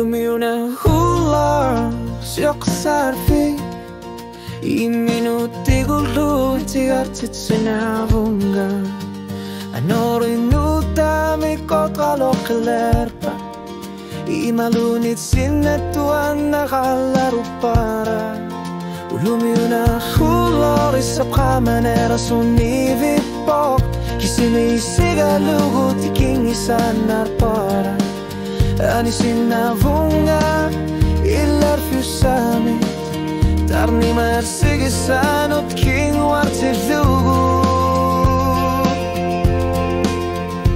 Lumiuna hular siok sarfi I minuti gulu ti artit sinavunga Anori nuta mi kotalo kelerpa I malunit sinetuan nakalaro para Lumiuna hular isapka manera sunivipok Kisimi sigalugu tiking isanar para Ani sinavunga ilar fusami Tarni marsigisanot king wartilugu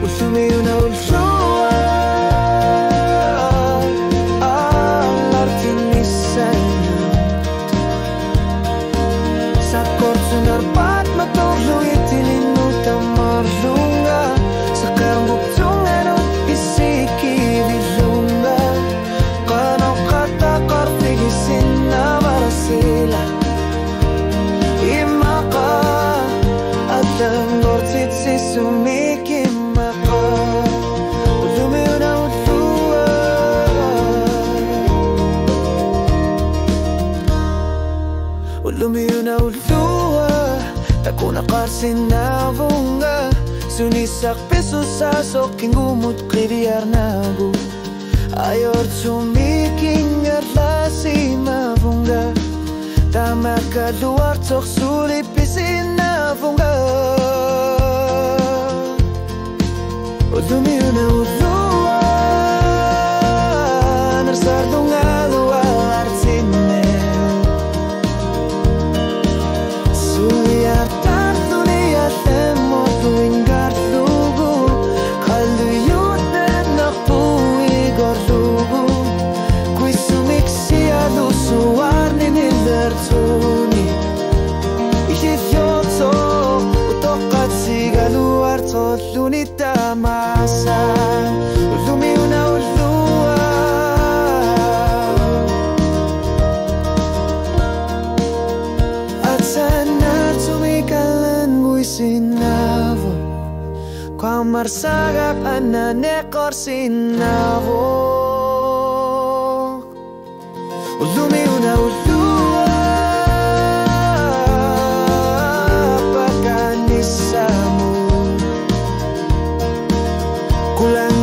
Ulthumi una ulthua Alartinisanya Sakortunar pat matorlu itilinuta marlunga Sekarang buktungan isiki vilunga Kano kata kartigisin na marasila Imaka Alang gortit si sumikimaka Ulumiuna utlua Ulumiuna utlua Takuna karsinavunga Sunisak peso sasok kingumut kribiar nagu Ayor sumiking erlasi mavunga Tama kaluar tok sulipisin navunga Udumiuna udua Narsardunga luar artine Suliar tartuliar temo tuingar lugu Kaluyut nakpui gorlugu Kui sumiksi alusuar nilertuni Ihithyoto utokat sigaluar totluni tamasa Ulumiuna ulua At sana tumikalan mo'y sinavo Kwa marsagap ananekor sinavo Ulumiuna ulua Pagkanisamu Kulang